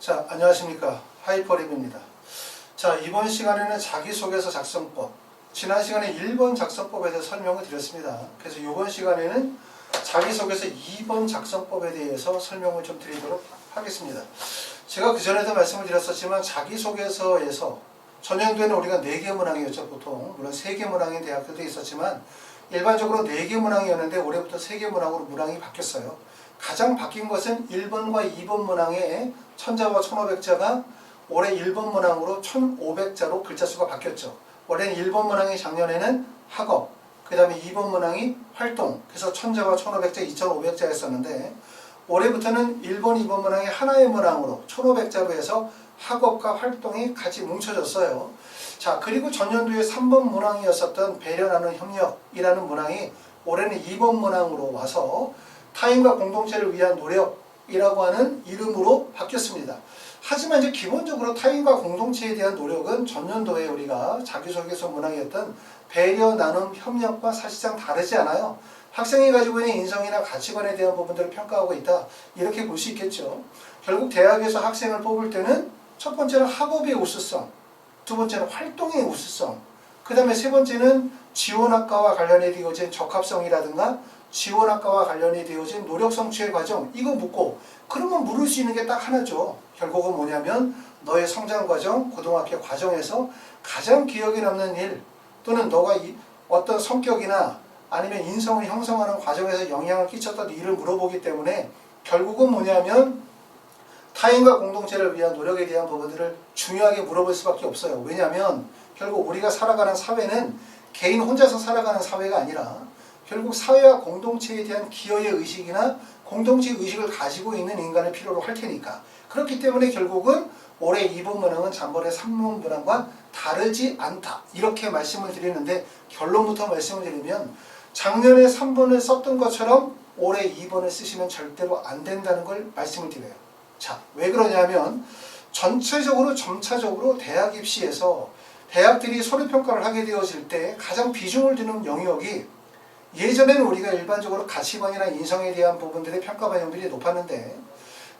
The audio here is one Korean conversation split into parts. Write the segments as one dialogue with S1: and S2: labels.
S1: 자, 안녕하십니까. 하이퍼랩입니다. 자, 이번 시간에는 자기소개서 작성법, 지난 시간에 1번 작성법에 대해서 설명을 드렸습니다. 그래서 이번 시간에는 자기소개서 2번 작성법에 대해서 설명을 좀 드리도록 하겠습니다. 제가 그전에도 말씀을 드렸었지만 자기소개서에서 전년도에는 우리가 4개 문항이었죠. 보통 물론 3개 문항인 대학들도 있었지만 일반적으로 4개 문항이었는데 올해부터 3개 문항으로 문항이 바뀌었어요. 가장 바뀐 것은 1번과 2번 문항의 천자와 1500자가 올해 1번 문항으로 1500자로 글자 수가 바뀌었죠. 원래는 1번 문항이 작년에는 학업, 그 다음에 2번 문항이 활동, 그래서 천자와 1500자, 2500자였었는데 올해부터는 1번, 2번 문항이 하나의 문항으로 1500자로 해서 학업과 활동이 같이 뭉쳐졌어요. 자, 그리고 전년도에 3번 문항이었었던 배려 나누는 협력이라는 문항이 올해는 2번 문항으로 와서 타인과 공동체를 위한 노력이라고 하는 이름으로 바뀌었습니다. 하지만 이제 기본적으로 타인과 공동체에 대한 노력은 전년도에 우리가 자기소개서 문항이었던 배려, 나눔, 협력과 사실상 다르지 않아요. 학생이 가지고 있는 인성이나 가치관에 대한 부분들을 평가하고 있다. 이렇게 볼 수 있겠죠. 결국 대학에서 학생을 뽑을 때는 첫 번째는 학업의 우수성, 두 번째는 활동의 우수성, 그 다음에 세 번째는 지원학과와 관련이 되어진 적합성이라든가 지원학과와 관련이 되어진 노력 성취의 과정, 이거 묻고 그러면 물을 수 있는 게 딱 하나죠. 결국은 뭐냐면 너의 성장 과정, 고등학교 과정에서 가장 기억에 남는 일 또는 너가 어떤 성격이나 아니면 인성을 형성하는 과정에서 영향을 끼쳤던 일을 물어보기 때문에 결국은 뭐냐면 타인과 공동체를 위한 노력에 대한 부분들을 중요하게 물어볼 수밖에 없어요. 왜냐하면 결국 우리가 살아가는 사회는 개인 혼자서 살아가는 사회가 아니라 결국 사회와 공동체에 대한 기여의 의식이나 공동체 의식을 가지고 있는 인간을 필요로 할 테니까. 그렇기 때문에 결국은 올해 2번 문항은 전번에 3번 문항과 다르지 않다. 이렇게 말씀을 드리는데 결론부터 말씀을 드리면 작년에 3번을 썼던 것처럼 올해 2번을 쓰시면 절대로 안 된다는 걸 말씀을 드려요. 자, 왜 그러냐면 전체적으로 점차적으로 대학 입시에서 대학들이 서류평가를 하게 되어질 때 가장 비중을 두는 영역이 예전에는 우리가 일반적으로 가치관이나 인성에 대한 부분들의 평가 반영들이 높았는데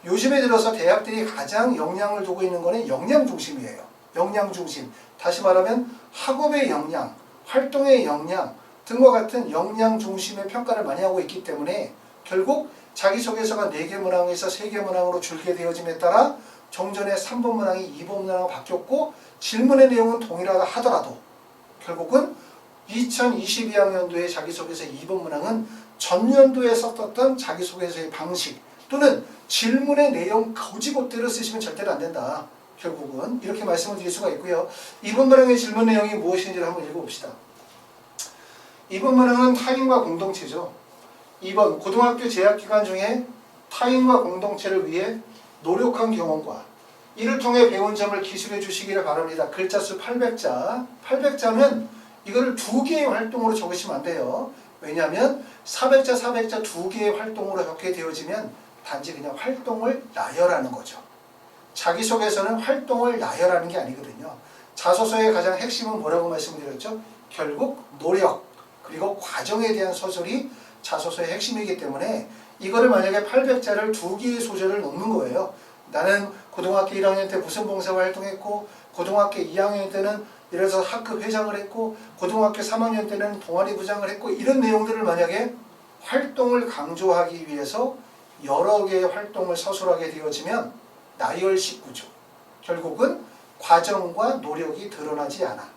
S1: 요즘에 들어서 대학들이 가장 영향을 두고 있는 것은 역량 중심이에요. 역량 중심. 다시 말하면 학업의 역량, 활동의 역량 등과 같은 역량 중심의 평가를 많이 하고 있기 때문에 결국 자기소개서가 4개 문항에서 3개 문항으로 줄게 되어짐에 따라 종전에 3번 문항이 2번 문항으로 바뀌었고 질문의 내용은 동일하다 하더라도 결국은 2022학년도의 자기소개서 2번 문항은 전년도에 썼던 자기소개서의 방식 또는 질문의 내용 고지고대로 쓰시면 절대로 안 된다. 결국은 이렇게 말씀을 드릴 수가 있고요. 2번 문항의 질문 내용이 무엇인지를 한번 읽어봅시다. 2번 문항은 타인과 공동체죠. 2번 고등학교 재학기간 중에 타인과 공동체를 위해 노력한 경험과 이를 통해 배운 점을 기술해 주시기를 바랍니다. 글자 수 800자. 800자면 이거를 2개의 활동으로 적으시면 안 돼요. 왜냐하면 400자, 400자 2개의 활동으로 적게 되어지면 단지 그냥 활동을 나열하는 거죠. 자기소개서는 활동을 나열하는 게 아니거든요. 자소서의 가장 핵심은 뭐라고 말씀드렸죠? 결국 노력, 그리고 과정에 대한 서술이 자소서의 핵심이기 때문에 이거를 만약에 800자를 2개의 소절을 넣는 거예요. 나는 고등학교 1학년 때 무슨 봉사활 활동했고 고등학교 2학년 때는 예를 들어서 학급 회장을 했고 고등학교 3학년 때는 동아리 부장을 했고 이런 내용들을 만약에 활동을 강조하기 위해서 여러 개의 활동을 서술하게 되어지면 나열식구죠. 결국은 과정과 노력이 드러나지 않아.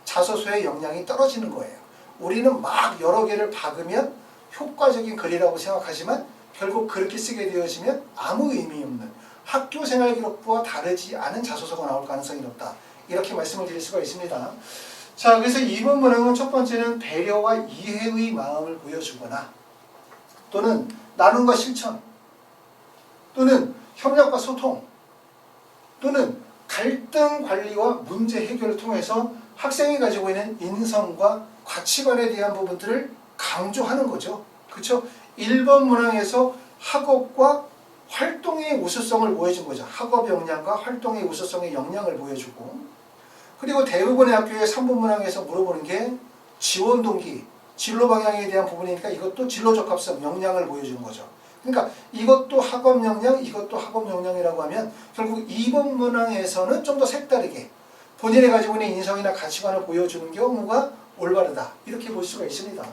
S1: 자소서의 역량이 떨어지는 거예요. 우리는 막 여러 개를 박으면 효과적인 글이라고 생각하지만 결국 그렇게 쓰게 되어지면 아무 의미 없는 학교생활 기록부와 다르지 않은 자소서가 나올 가능성이 높다. 이렇게 말씀을 드릴 수가 있습니다. 자, 그래서 2번 문항은 첫 번째는 배려와 이해의 마음을 보여주거나 또는 나눔과 실천 또는 협력과 소통 또는 갈등 관리와 문제 해결을 통해서 학생이 가지고 있는 인성과 가치관에 대한 부분들을 강조하는 거죠. 그렇죠? 1번 문항에서 학업과 활동의 우수성을 보여준 거죠. 학업 역량과 활동의 우수성의 역량을 보여주고 그리고 대부분의 학교의 3번 문항에서 물어보는 게 지원 동기, 진로 방향에 대한 부분이니까 이것도 진로 적합성, 역량을 보여주는 거죠. 그러니까 이것도 학업 역량, 이것도 학업 역량이라고 하면 결국 2번 문항에서는 좀 더 색다르게 본인이 가지고 있는 인성이나 가치관을 보여주는 경우가 올바르다. 이렇게 볼 수가 있습니다.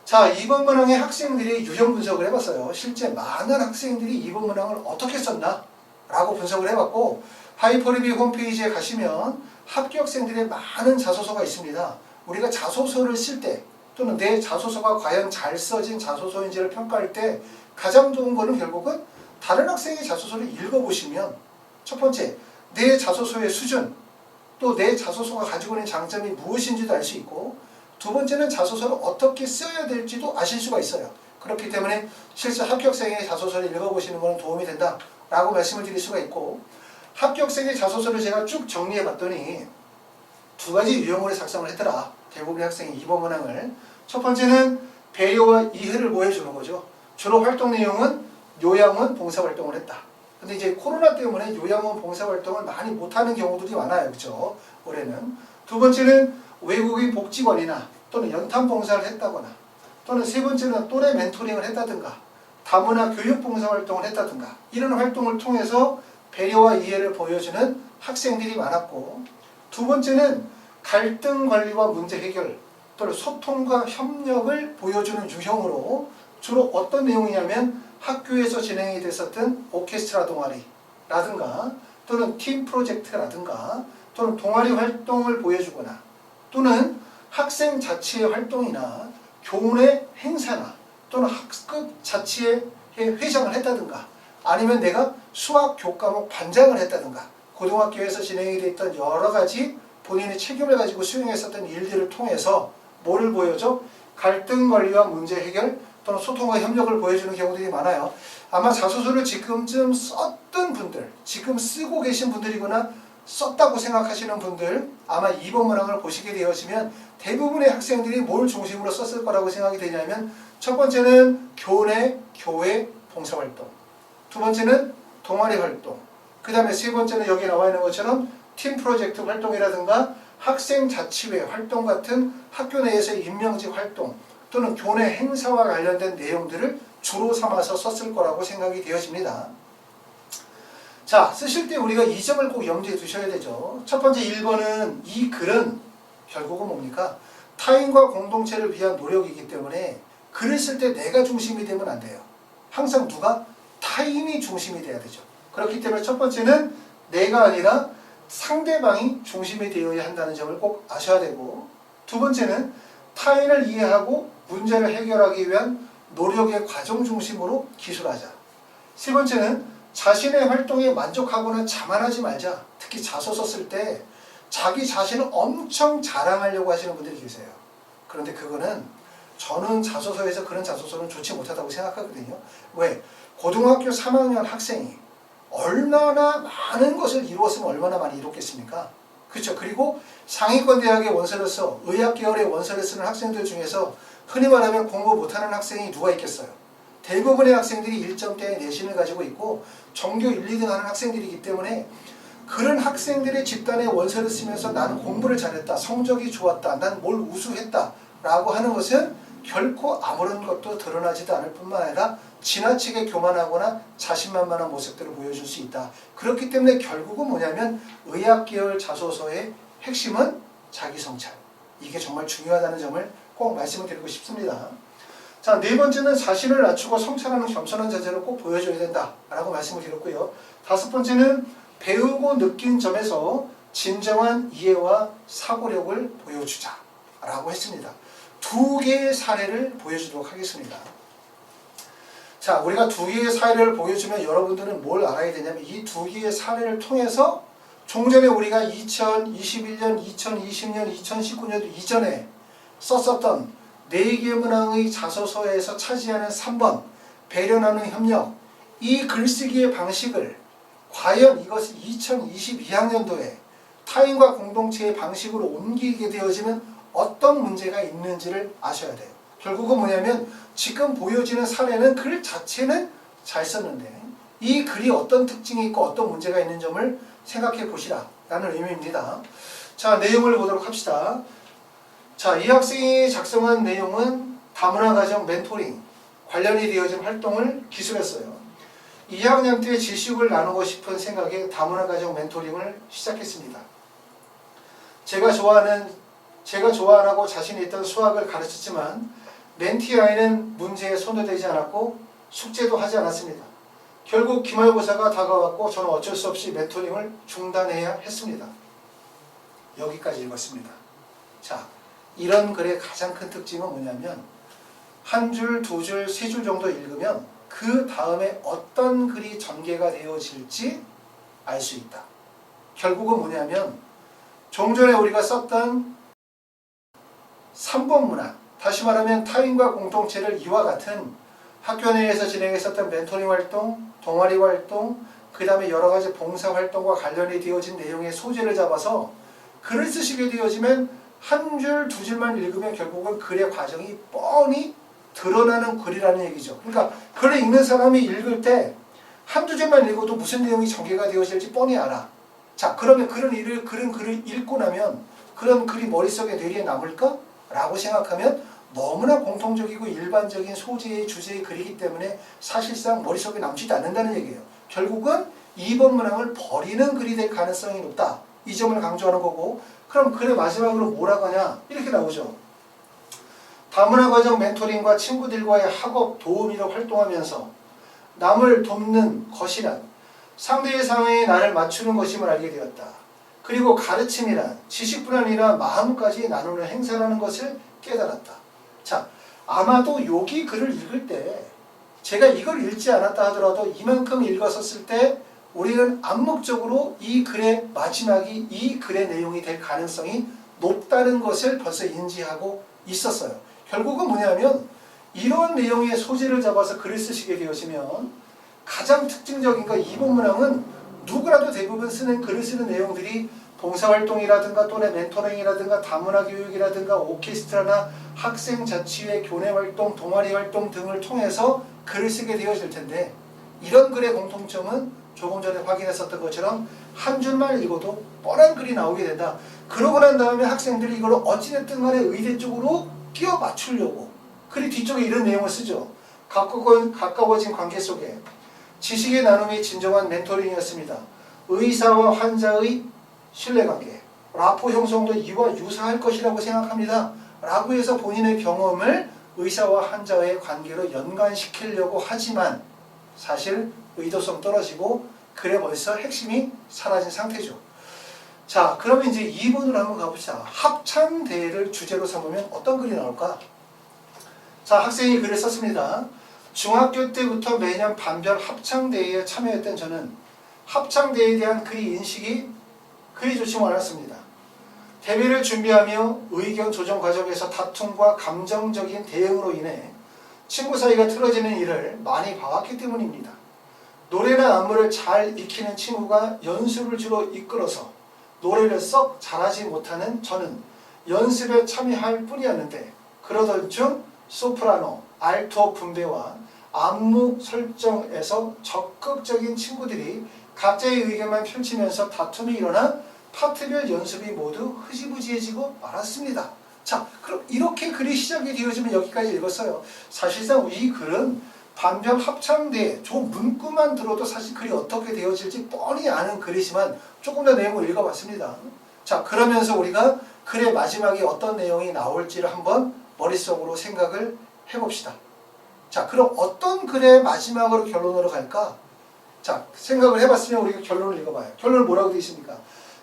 S1: 자, 2번 문항의 학생들이 유형 분석을 해봤어요. 실제 많은 학생들이 2번 문항을 어떻게 썼나? 라고 분석을 해봤고, 하이퍼리뷰 홈페이지에 가시면 합격생들의 많은 자소서가 있습니다. 우리가 자소서를 쓸 때 또는 내 자소서가 과연 잘 써진 자소서인지를 평가할 때 가장 좋은 거는 결국은 다른 학생의 자소서를 읽어보시면 첫 번째, 내 자소서의 수준, 또 내 자소서가 가지고 있는 장점이 무엇인지도 알 수 있고, 두 번째는 자소서를 어떻게 써야 될지도 아실 수가 있어요. 그렇기 때문에 실제 합격생의 자소서를 읽어보시는 것은 도움이 된다 라고 말씀을 드릴 수가 있고, 합격생의 자소서를 제가 쭉 정리해 봤더니 두 가지 유형으로 작성을 했더라. 대부분의 학생이 2번 문항을. 첫 번째는 배려와 이해를 보여주는 거죠. 주로 활동 내용은 요양원 봉사활동을 했다. 근데 이제 코로나 때문에 요양원 봉사활동을 많이 못하는 경우들이 많아요. 그렇죠? 올해는. 두 번째는 외국인 복지관이나 또는 연탄 봉사를 했다거나, 또는 세 번째는 또래 멘토링을 했다든가, 다문화 교육 봉사활동을 했다든가, 이런 활동을 통해서 배려와 이해를 보여주는 학생들이 많았고, 두 번째는 갈등 관리와 문제 해결 또는 소통과 협력을 보여주는 유형으로 주로 어떤 내용이냐면 학교에서 진행이 됐었던 오케스트라 동아리라든가 또는 팀 프로젝트라든가 또는 동아리 활동을 보여주거나, 또는 학생 자치의 활동이나 교내 행사나 또는 학급 자치의 회장을 했다든가, 아니면 내가 수학 교과목 반장을 했다든가, 고등학교에서 진행이 됐던 여러 가지 본인의 책임을 가지고 수행했었던 일들을 통해서 뭐를 보여줘? 갈등 관리와 문제 해결 또는 소통과 협력을 보여주는 경우들이 많아요. 아마 자소서를 지금쯤 썼던 분들, 지금 쓰고 계신 분들이거나 썼다고 생각하시는 분들, 아마 2번 문항을 보시게 되어지면 대부분의 학생들이 뭘 중심으로 썼을 거라고 생각이 되냐면, 첫 번째는 교내, 교회 봉사활동, 두 번째는 동아리 활동, 그 다음에 세 번째는 여기 나와 있는 것처럼 팀 프로젝트 활동이라든가 학생 자치회 활동 같은 학교 내에서의 임명직 활동 또는 교내 행사와 관련된 내용들을 주로 삼아서 썼을 거라고 생각이 되어집니다. 자, 쓰실 때 우리가 이 점을 꼭 염두에 두셔야 되죠. 첫 번째 1번은 이 글은 결국은 뭡니까? 타인과 공동체를 위한 노력이기 때문에 글을 쓸 때 내가 중심이 되면 안 돼요. 항상 누가? 타인이 중심이 돼야 되죠. 그렇기 때문에 첫 번째는 내가 아니라 상대방이 중심이 되어야 한다는 점을 꼭 아셔야 되고, 두 번째는 타인을 이해하고 문제를 해결하기 위한 노력의 과정 중심으로 기술하자. 세 번째는 자신의 활동에 만족하거나 자만하지 말자. 특히 자소서 쓸 때 자기 자신을 엄청 자랑하려고 하시는 분들이 계세요. 그런데 그거는 저는 자소서에서 그런 자소서는 좋지 못하다고 생각하거든요. 왜? 고등학교 3학년 학생이 얼마나 많은 것을 이루었으면 얼마나 많이 이뤘겠습니까? 그렇죠. 그리고 상위권 대학의 원서를 의학 계열의 원서를 쓰는 학생들 중에서 흔히 말하면 공부 못하는 학생이 누가 있겠어요? 대부분의 학생들이 1점대의 내신을 가지고 있고 전교 1, 2등 하는 학생들이기 때문에, 그런 학생들의 집단의 원서를 쓰면서 나는 공부를 잘했다, 성적이 좋았다, 난 뭘 우수했다 라고 하는 것은 결코 아무런 것도 드러나지도 않을 뿐만 아니라 지나치게 교만하거나 자신만만한 모습들을 보여줄 수 있다. 그렇기 때문에 결국은 뭐냐면 의학 계열 자소서의 핵심은 자기 성찰. 이게 정말 중요하다는 점을 꼭 말씀을 드리고 싶습니다. 자, 네 번째는 자신을 낮추고 성찰하는 겸손한 자세를 꼭 보여줘야 된다라고 말씀을 드렸고요. 다섯 번째는 배우고 느낀 점에서 진정한 이해와 사고력을 보여주자라고 했습니다. 두 개의 사례를 보여주도록 하겠습니다. 자, 우리가 두 개의 사례를 보여주면 여러분들은 뭘 알아야 되냐면, 이 두 개의 사례를 통해서 종전에 우리가 2021년, 2020년, 2019년 이전에 썼었던 4개 문항의 자소서에서 차지하는 3번 배려 나누는 협력, 이 글쓰기의 방식을 과연 이것을 2022학년도에 타인과 공동체의 방식으로 옮기게 되어지면 어떤 문제가 있는지를 아셔야 돼요. 결국은 뭐냐면 지금 보여지는 사례는 글 자체는 잘 썼는데 이 글이 어떤 특징이 있고 어떤 문제가 있는 점을 생각해 보시라 라는 의미입니다. 자, 내용을 보도록 합시다. 자, 이 학생이 작성한 내용은 다문화 가정 멘토링, 관련이 되어진 활동을 기술했어요. 2학년 때 지식을 나누고 싶은 생각에 다문화가정 멘토링을 시작했습니다. 제가 좋아하고 자신이 있던 수학을 가르쳤지만 멘티 아이는 문제에 손도 대지 않았고 숙제도 하지 않았습니다. 결국 기말고사가 다가왔고 저는 어쩔 수 없이 멘토링을 중단해야 했습니다. 여기까지 읽었습니다. 자, 이런 글의 가장 큰 특징은 뭐냐면 한 줄, 두 줄, 세 줄 정도 읽으면 그 다음에 어떤 글이 전개가 되어질지 알 수 있다. 결국은 뭐냐면 종전에 우리가 썼던 3번 문항, 다시 말하면 타인과 공동체를 이와 같은 학교 내에서 진행했었던 멘토링 활동, 동아리 활동, 그 다음에 여러 가지 봉사 활동과 관련이 되어진 내용의 소재를 잡아서 글을 쓰시게 되어지면 한 줄, 두 줄만 읽으면 결국은 글의 과정이 뻔히 드러나는 글이라는 얘기죠. 그러니까 글을 읽는 사람이 읽을 때 한두 줄만 읽어도 무슨 내용이 전개가 되어질지 뻔히 알아. 자, 그러면 그런 글을 읽고 나면 그런 글이 머릿속에 뇌리에 남을까? 라고 생각하면 너무나 공통적이고 일반적인 소재의 주제의 글이기 때문에 사실상 머릿속에 남지도 않는다는 얘기예요. 결국은 2번 문항을 버리는 글이 될 가능성이 높다. 이 점을 강조하는 거고, 그럼 글의 마지막으로 뭐라고 하냐? 이렇게 나오죠. 다문화과정 멘토링과 친구들과의 학업 도우미로 활동하면서 남을 돕는 것이란 상대의 상황에 나를 맞추는 것임을 알게 되었다. 그리고 가르침이란 지식뿐 아니라 마음까지 나누는 행사라는 것을 깨달았다. 자, 아마도 여기 글을 읽을 때 제가 이걸 읽지 않았다 하더라도 이만큼 읽었었을 때 우리는 암묵적으로 이 글의 마지막이 이 글의 내용이 될 가능성이 높다는 것을 벌써 인지하고 있었어요. 결국은 뭐냐면 이런 내용의 소재를 잡아서 글을 쓰시게 되어지면 가장 특징적인 거 2번 문항은 누구라도 대부분 쓰는 글을 쓰는 내용들이 봉사활동이라든가 또는 멘토링이라든가 다문화 교육이라든가 오케스트라나 학생자치회 교내활동, 동아리활동 등을 통해서 글을 쓰게 되어질 텐데 이런 글의 공통점은 조금 전에 확인했었던 것처럼 한 줄만 읽어도 뻔한 글이 나오게 된다. 그러고 난 다음에 학생들이 이걸 어찌됐든 간에 의대 쪽으로 끼워 맞추려고 글이 뒤쪽에 이런 내용을 쓰죠. 가까워진 관계 속에 지식의 나눔이 진정한 멘토링이었습니다. 의사와 환자의 신뢰관계, 라포 형성도 이와 유사할 것이라고 생각합니다. 라고 해서 본인의 경험을 의사와 환자의 관계로 연관시키려고 하지만 사실 의도성 떨어지고 글에 벌써 핵심이 사라진 상태죠. 자, 그러면 이제 2번으로 한번 가봅시다. 합창대회를 주제로 삼으면 어떤 글이 나올까? 자, 학생이 글을 썼습니다. 중학교 때부터 매년 반별 합창대회에 참여했던 저는 합창대회에 대한 그의 인식이 그리 좋지 않았습니다. 대회를 준비하며 의견 조정 과정에서 다툼과 감정적인 대응으로 인해 친구 사이가 틀어지는 일을 많이 봐왔기 때문입니다. 노래나 안무를 잘 익히는 친구가 연습을 주로 이끌어서 노래를 썩 잘하지 못하는 저는 연습에 참여할 뿐이었는데 그러던 중 소프라노, 알토 분배와 안무 설정에서 적극적인 친구들이 각자의 의견만 펼치면서 다툼이 일어나 파트별 연습이 모두 흐지부지해지고 말았습니다. 자, 그럼 이렇게 글이 시작이 되어지면 여기까지 읽었어요. 사실상 이 글은 반별 합창대 저 문구만 들어도 사실 글이 어떻게 되어질지 뻔히 아는 글이지만 조금 더 내용을 읽어봤습니다. 자, 그러면서 우리가 글의 마지막에 어떤 내용이 나올지를 한번 머릿속으로 생각을 해봅시다. 자, 그럼 어떤 글의 마지막으로 결론으로 갈까? 자, 생각을 해봤으면 우리가 결론을 읽어봐요. 결론은 뭐라고 되어 있습니까?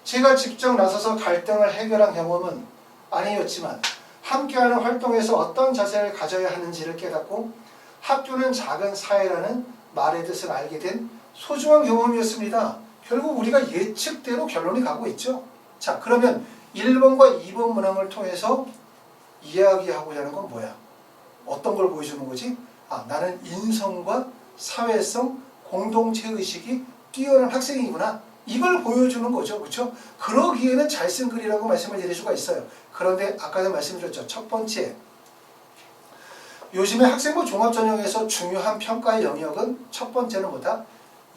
S1: 제가 직접 나서서 갈등을 해결한 경험은 아니었지만 함께하는 활동에서 어떤 자세를 가져야 하는지를 깨닫고 학교는 작은 사회라는 말의 뜻을 알게 된 소중한 경험이었습니다. 결국 우리가 예측대로 결론이 가고 있죠. 자, 그러면 1번과 2번 문항을 통해서 이야기하고자 하는 건 뭐야? 어떤 걸 보여주는 거지? 아, 나는 인성과 사회성, 공동체의식이 뛰어난 학생이구나. 이걸 보여주는 거죠. 그렇죠? 그러기에는 잘 쓴 글이라고 말씀을 드릴 수가 있어요. 그런데 아까도 말씀드렸죠. 첫 번째, 요즘에 학생부 종합전형에서 중요한 평가의 영역은 첫 번째는 뭐다?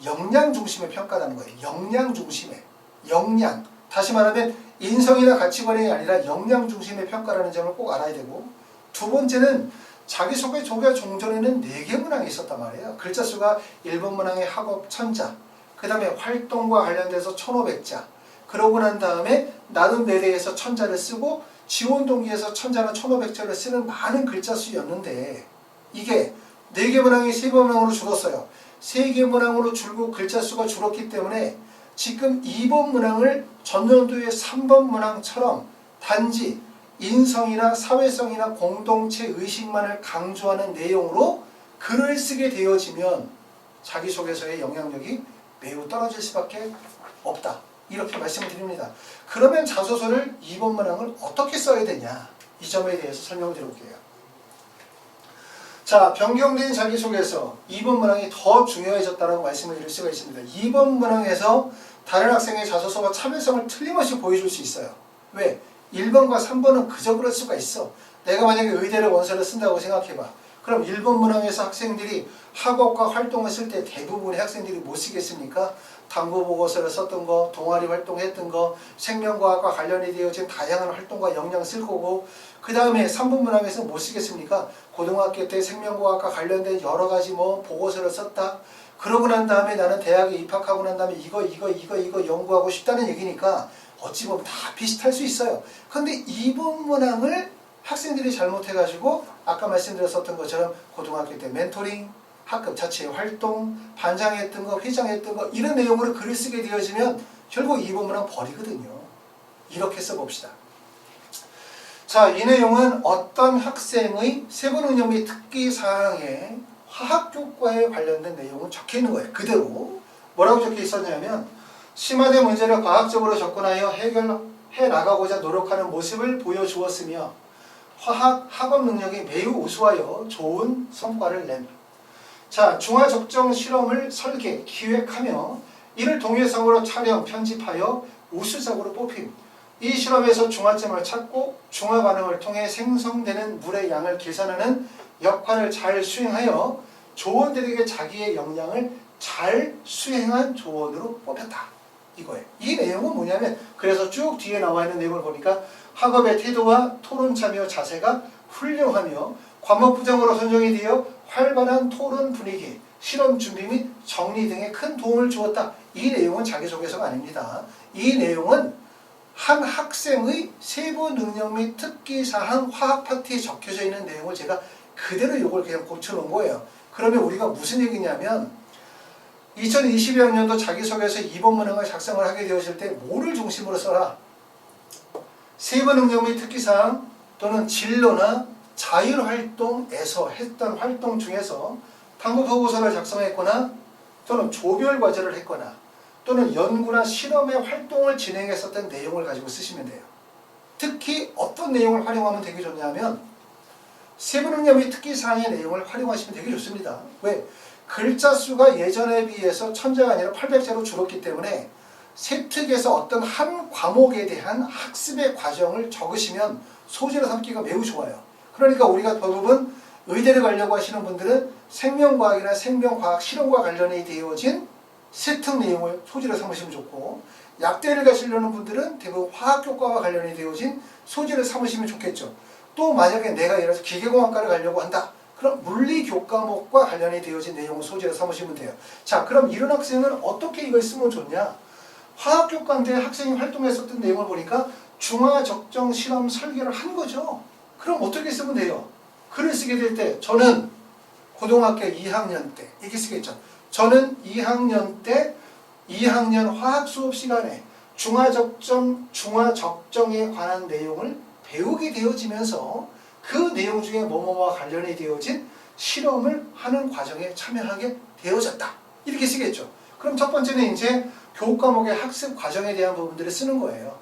S1: 역량 중심의 평가라는 거예요. 역량 중심의. 역량. 다시 말하면 인성이나 가치관이 아니라 역량 중심의 평가라는 점을 꼭 알아야 되고, 두 번째는 자기소개 조개 종전에는 4개 문항이 있었단 말이에요. 글자 수가 1번 문항의 학업 1000자, 그 다음에 활동과 관련돼서 1500자, 그러고 난 다음에 나눔 내대에서 1000자를 쓰고 지원동기에서 1000자나 1500자를 쓰는 많은 글자 수였는데 이게 4개 문항이 3개 문항으로 줄었어요. 3개 문항으로 줄고 글자 수가 줄었기 때문에 지금 2번 문항을 전년도의 3번 문항처럼 단지 인성이나 사회성이나 공동체 의식만을 강조하는 내용으로 글을 쓰게 되어지면 자기소개서의 영향력이 매우 떨어질 수밖에 없다. 이렇게 말씀을 드립니다. 그러면 자소서를 2번 문항을 어떻게 써야 되냐, 이 점에 대해서 설명을 드려볼게요. 자, 변경된 자기소개서 2번 문항이 더 중요해졌다고 말씀을 드릴 수가 있습니다. 2번 문항에서 다른 학생의 자소서와 차별성을 틀림없이 보여줄 수 있어요. 왜? 1번과 3번은 그저 그럴 수가 있어. 내가 만약에 의대를 원서를 쓴다고 생각해봐. 그럼 1번 문항에서 학생들이 학업과 활동을 쓸 때 대부분의 학생들이 못 쓰겠습니까? 당구 보고서를 썼던 거, 동아리 활동했던 거, 생명과학과 관련이 되어진 다양한 활동과 역량 쓸 거고, 그 다음에 3번 문항에서 못 쓰겠습니까? 고등학교 때 생명과학과 관련된 여러 가지 보고서를 썼다. 그러고 난 다음에 나는 대학에 입학하고 난 다음에 이거 연구하고 싶다는 얘기니까 어찌 보면 다 비슷할 수 있어요. 근데 2번 문항을 학생들이 잘못해가지고 아까 말씀드렸었던 것처럼 고등학교 때 멘토링, 학급 자체 활동, 반장했던 거, 회장했던 거 이런 내용으로 글을 쓰게 되어지면 결국 2번 문항 버리거든요. 이렇게 써봅시다. 자, 이 내용은 어떤 학생의 세부능력 및 특기사항에 화학교과에 관련된 내용은 적혀있는 거예요. 그대로 뭐라고 적혀 있었냐면 심화된 문제를 과학적으로 접근하여 해결해 나가고자 노력하는 모습을 보여주었으며 화학 학업 능력이 매우 우수하여 좋은 성과를 낸. 자, 중화적정 실험을 설계, 기획하며 이를 동영상으로 촬영, 편집하여 우수작으로 뽑힘. 이 실험에서 중화점을 찾고 중화 반응을 통해 생성되는 물의 양을 계산하는 역할을 잘 수행하여 조원들에게 자기의 역량을 잘 수행한 조원으로 뽑혔다. 이거예요. 이 내용은 뭐냐면 그래서 쭉 뒤에 나와 있는 내용을 보니까 학업의 태도와 토론 참여 자세가 훌륭하며 과목부장으로 선정이 되어 활발한 토론 분위기, 실험 준비 및 정리 등에 큰 도움을 주었다. 이 내용은 자기소개서가 아닙니다. 이 내용은 한 학생의 세부 능력 및 특기사항 화학 파트에 적혀져 있는 내용을 제가 그대로 이걸 그냥 고쳐놓은 거예요. 그러면 우리가 무슨 얘기냐면 2022학년도 자기소개서 2번 문항을 작성을 하게 되었을 때 뭐를 중심으로 써라? 세부 능력 및 특기사항 또는 진로나 자율활동에서 했던 활동 중에서 탐구 보고서를 작성했거나 또는 조별 과제를 했거나 또는 연구나 실험의 활동을 진행했었던 내용을 가지고 쓰시면 돼요. 특히 어떤 내용을 활용하면 되게 좋냐면 세부 능력 및 특기사항의 내용을 활용하시면 되게 좋습니다. 왜? 글자 수가 예전에 비해서 1000자가 아니라 800자로 줄었기 때문에 세특에서 어떤 한 과목에 대한 학습의 과정을 적으시면 소재로 삼기가 매우 좋아요. 그러니까 우리가 대부분 의대를 가려고 하시는 분들은 생명과학이나 생명과학 실험과 관련이 되어진 세특 내용을 소재로 삼으시면 좋고, 약대를 가시려는 분들은 대부분 화학교과와 관련이 되어진 소재를 삼으시면 좋겠죠. 또 만약에 내가 예를 들어서 기계공학과를 가려고 한다. 그럼 물리교과목과 관련이 되어진 내용을 소재로 삼으시면 돼요. 자, 그럼 이런 학생은 어떻게 이걸 쓰면 좋냐? 화학교과인데 학생이 활동했었던 내용을 보니까 중화적정 실험 설계를 한 거죠. 그럼 어떻게 쓰면 돼요? 글을 쓰게 될 때 저는 고등학교 2학년 때 이렇게 쓰겠죠. 저는 2학년 때 2학년 화학 수업 시간에 중화적정에 관한 내용을 배우게 되어지면서 그 내용 중에 뭐뭐와 관련이 되어진 실험을 하는 과정에 참여하게 되어졌다. 이렇게 쓰겠죠. 그럼 첫 번째는 이제 교과목의 학습 과정에 대한 부분들을 쓰는 거예요.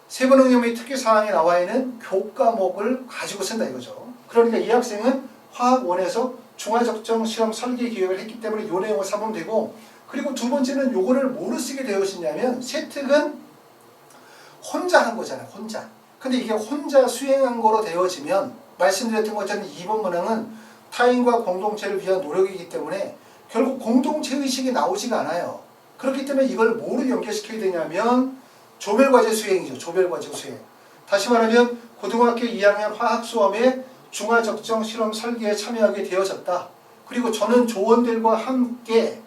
S1: 세부 능력 및 특기 사항에 나와 있는 교과목을 가지고 쓴다 이거죠. 그러니까 이 학생은 화학원에서 중화적정 실험 설계 기획을 했기 때문에 이 내용을 삼으면 되고, 그리고 두 번째는 요거를 뭐로 쓰게 되어지냐면 세특은 혼자 한 거잖아요. 혼자. 근데 이게 혼자 수행한 거로 되어지면 말씀드렸던 것처럼 2번 문항은 타인과 공동체를 위한 노력이기 때문에 결국 공동체 의식이 나오지가 않아요. 그렇기 때문에 이걸 뭐로 연결시켜야 되냐면 조별과제 수행이죠. 조별과제 수행. 다시 말하면 고등학교 2학년 화학 수업에 중화적정 실험 설계에 참여하게 되어졌다. 그리고 저는 조원들과 함께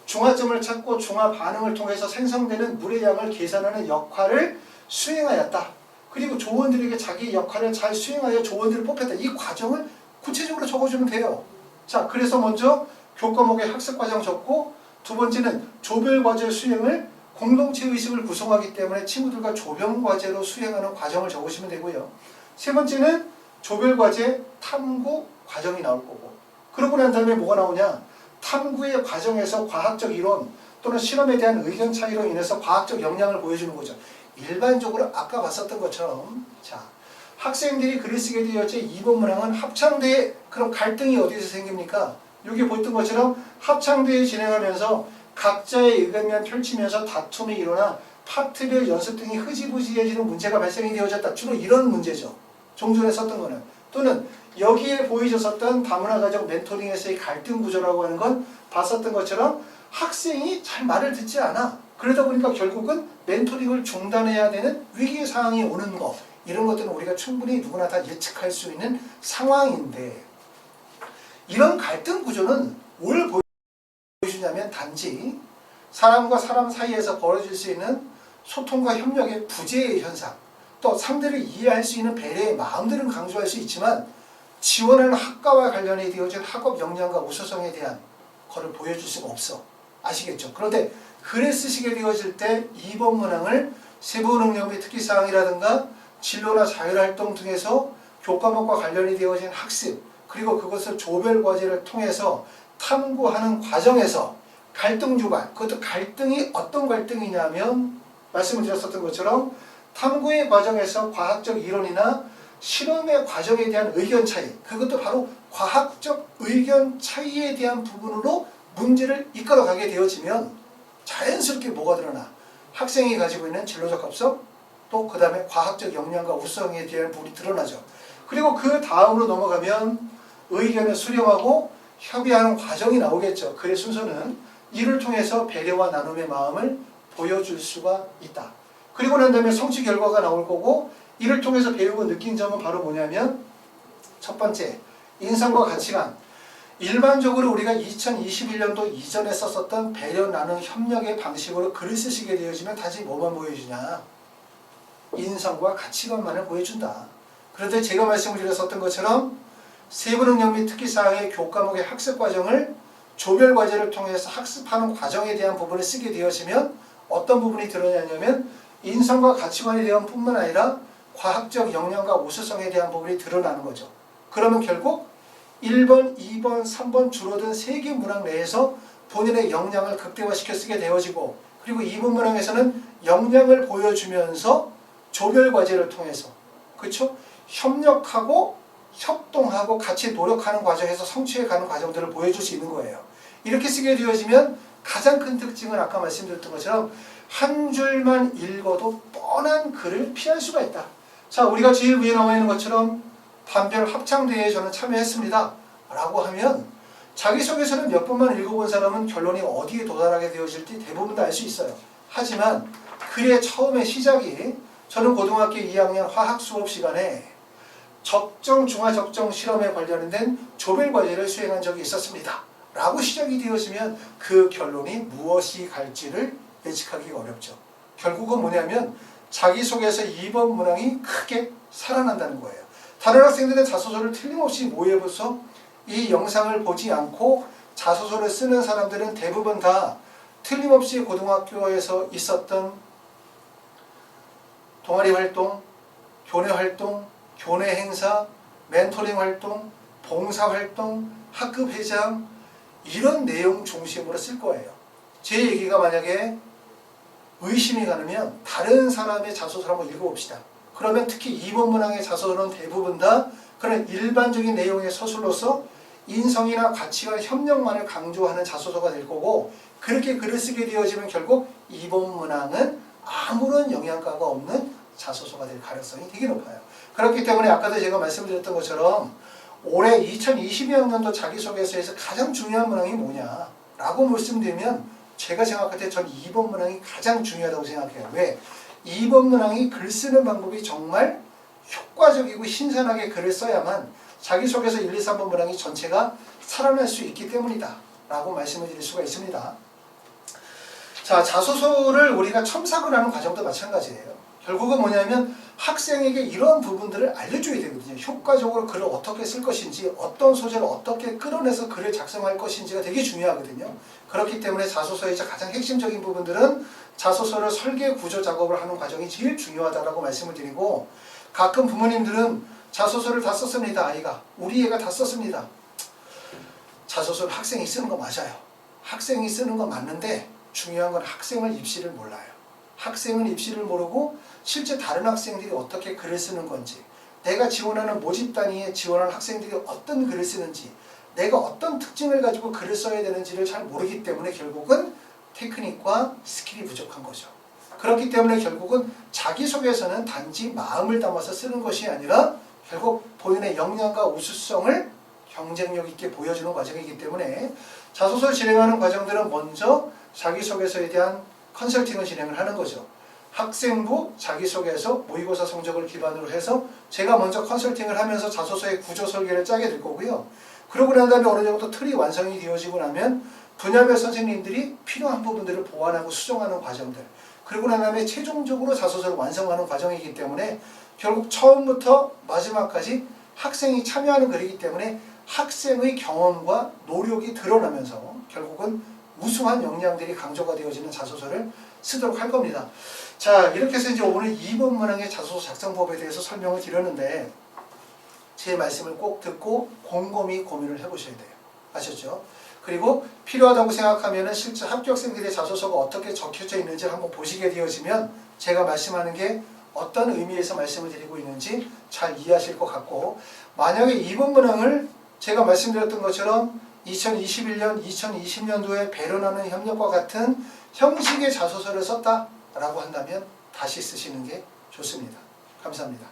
S1: 중화점을 찾고 중화 반응을 통해서 생성되는 물의 양을 계산하는 역할을 수행하였다. 그리고 조원들에게 자기 역할을 잘 수행하여 조원들을 뽑혔다. 이 과정을 구체적으로 적어주면 돼요. 자, 그래서 먼저 교과목의 학습 과정 적고, 두 번째는 조별 과제 수행을 공동체 의식을 구성하기 때문에 친구들과 조별 과제로 수행하는 과정을 적으시면 되고요. 세 번째는 조별 과제 탐구 과정이 나올 거고, 그러고 난 다음에 뭐가 나오냐? 탐구의 과정에서 과학적 이론 또는 실험에 대한 의견 차이로 인해서 과학적 역량을 보여주는 거죠. 일반적으로 아까 봤었던 것처럼, 자, 학생들이 글을 쓰게 되었지 2번 문항은 합창대회, 그럼 갈등이 어디서 생깁니까? 여기 보였던 것처럼 합창대회 진행하면서 각자의 의견만 펼치면서 다툼이 일어나 파트별 연습 등이 흐지부지해지는 문제가 발생이 되어졌다. 주로 이런 문제죠. 종전에 썼던 거는. 또는 여기에 보여줬었던 다문화가정 멘토링에서의 갈등 구조라고 하는 건 봤었던 것처럼 학생이 잘 말을 듣지 않아. 그러다 보니까 결국은 멘토링을 중단해야 되는 위기 상황이 오는 거. 이런 것들은 우리가 충분히 누구나 다 예측할 수 있는 상황인데, 이런 갈등 구조는 뭘 보여주냐면 단지 사람과 사람 사이에서 벌어질 수 있는 소통과 협력의 부재의 현상, 또 상대를 이해할 수 있는 배려의 마음들은 강조할 수 있지만 지원하는 학과와 관련이 되어진 학업 역량과 우수성에 대한 거를 보여줄 수가 없어. 아시겠죠? 그런데 글을 쓰시게 되어질 때 2번 문항을 세부 능력 및 특기사항이라든가 진로나 자율활동 등에서 교과목과 관련이 되어진 학습, 그리고 그것을 조별 과제를 통해서 탐구하는 과정에서 갈등 유발, 그것도 갈등이 어떤 갈등이냐면 말씀을 드렸었던 것처럼 탐구의 과정에서 과학적 이론이나 실험의 과정에 대한 의견 차이, 그것도 바로 과학적 의견 차이에 대한 부분으로 문제를 이끌어가게 되어지면 자연스럽게 뭐가 드러나? 학생이 가지고 있는 진로적 합성, 또 그 다음에 과학적 역량과 우수성에 대한 부분이 드러나죠. 그리고 그 다음으로 넘어가면 의견을 수렴하고 협의하는 과정이 나오겠죠. 그의 순서는 이를 통해서 배려와 나눔의 마음을 보여줄 수가 있다. 그리고 난 다음에 성취 결과가 나올 거고, 이를 통해서 배우고 느낀 점은 바로 뭐냐면, 첫 번째, 인성과 가치관. 일반적으로 우리가 2021년도 이전에 썼었던 배려, 나눔, 협력의 방식으로 글을 쓰시게 되어지면 다시 뭐만 보여주냐? 인성과 가치관만을 보여준다. 그런데 제가 말씀을 드렸었던 것처럼 세부 능력 및 특기사항의 교과목의 학습 과정을 조별 과제를 통해서 학습하는 과정에 대한 부분을 쓰게 되어지면 어떤 부분이 드러나냐면 인성과 가치관에 대한 뿐만 아니라 과학적 역량과 우수성에 대한 부분이 드러나는 거죠. 그러면 결국 1번, 2번, 3번 줄어든 3개 문항 내에서 본인의 역량을 극대화시켜 쓰게 되어지고, 그리고 2번 문항에서는 역량을 보여주면서 조별 과제를 통해서, 그렇죠? 협력하고 협동하고 같이 노력하는 과정에서 성취해가는 과정들을 보여줄 수 있는 거예요. 이렇게 쓰게 되어지면 가장 큰 특징은 아까 말씀드렸던 것처럼 한 줄만 읽어도 뻔한 글을 피할 수가 있다. 자, 우리가 제일 위에 나와 있는 것처럼 반별 합창대회에 저는 참여했습니다 라고 하면 자기소개서는 몇 번만 읽어본 사람은 결론이 어디에 도달하게 되어질지 대부분 다 알 수 있어요. 하지만 글의 처음의 시작이, 저는 고등학교 2학년 화학 수업 시간에 적정, 중화적정 실험에 관련된 조별 과제를 수행한 적이 있었습니다 라고 시작이 되어지면 그 결론이 무엇이 갈지를 예측하기가 어렵죠. 결국은 뭐냐면 자기소개서 2번 문항이 크게 살아난다는 거예요. 다른 학생들은 자소서를 틀림없이 모의해서 이 영상을 보지 않고 자소서를 쓰는 사람들은 대부분 다 틀림없이 고등학교에서 있었던 동아리 활동, 교내 활동, 교내 행사, 멘토링 활동, 봉사 활동, 학급 회장, 이런 내용 중심으로 쓸 거예요. 제 얘기가 만약에 의심이 가면 다른 사람의 자소서를 한번 읽어봅시다. 그러면 특히 2번 문항의 자소서는 대부분 다 그런 일반적인 내용의 서술로서 인성이나 가치관, 협력만을 강조하는 자소서가 될 거고, 그렇게 글을 쓰게 되어지면 결국 2번 문항은 아무런 영양가가 없는 자소서가 될 가능성이 되게 높아요. 그렇기 때문에 아까도 제가 말씀드렸던 것처럼 올해 2022학년도 자기소개서에서 가장 중요한 문항이 뭐냐 라고 말씀드리면 제가 생각할 때 전 2번 문항이 가장 중요하다고 생각해요. 왜? 2번 문항이 글 쓰는 방법이 정말 효과적이고 신선하게 글을 써야만 자기소개서 1, 2, 3번 문항이 전체가 살아날 수 있기 때문이다 라고 말씀을 드릴 수가 있습니다. 자, 자소서를 우리가 첨삭을 하는 과정도 마찬가지예요. 결국은 뭐냐면 학생에게 이런 부분들을 알려줘야 되거든요. 효과적으로 글을 어떻게 쓸 것인지, 어떤 소재를 어떻게 끌어내서 글을 작성할 것인지가 되게 중요하거든요. 그렇기 때문에 자소서의 가장 핵심적인 부분들은 자소서를 설계 구조 작업을 하는 과정이 제일 중요하다라고 말씀을 드리고, 가끔 부모님들은 자소서를 다 썼습니다. 아이가. 우리 애가 다 썼습니다. 자소서를 학생이 쓰는 거 맞아요. 학생이 쓰는 거 맞는데 중요한 건 학생을 입시를 몰라요. 학생은 입시를 모르고 실제 다른 학생들이 어떻게 글을 쓰는 건지, 내가 지원하는 모집 단위에 지원하는 학생들이 어떤 글을 쓰는지, 내가 어떤 특징을 가지고 글을 써야 되는지를 잘 모르기 때문에 결국은 테크닉과 스킬이 부족한 거죠. 그렇기 때문에 결국은 자기소개서는 단지 마음을 담아서 쓰는 것이 아니라 결국 본인의 역량과 우수성을 경쟁력 있게 보여주는 과정이기 때문에 자소서를 진행하는 과정들은 먼저 자기소개서에 대한 컨설팅을 진행을 하는 거죠. 학생부 자기소개서 모의고사 성적을 기반으로 해서 제가 먼저 컨설팅을 하면서 자소서의 구조 설계를 짜게 될 거고요. 그러고 난 다음에 어느 정도 틀이 완성이 되어지고 나면 분야별 선생님들이 필요한 부분들을 보완하고 수정하는 과정들, 그리고 난 다음에 최종적으로 자소서를 완성하는 과정이기 때문에 결국 처음부터 마지막까지 학생이 참여하는 글이기 때문에 학생의 경험과 노력이 드러나면서 결국은 우수한 역량들이 강조가 되어지는 자소서를 쓰도록 할 겁니다. 자, 이렇게 해서 이제 오늘 2번 문항의 자소서 작성법에 대해서 설명을 드렸는데, 제 말씀을 꼭 듣고 곰곰이 고민을 해보셔야 돼요. 아셨죠? 그리고 필요하다고 생각하면 실제 합격생들의 자소서가 어떻게 적혀져 있는지를 한번 보시게 되어지면 제가 말씀하는 게 어떤 의미에서 말씀을 드리고 있는지 잘 이해하실 것 같고, 만약에 2번 문항을 제가 말씀드렸던 것처럼 2021년, 2020년도에 배려나는 협력과 같은 형식의 자소서를 썼다라고 한다면 다시 쓰시는 게 좋습니다. 감사합니다.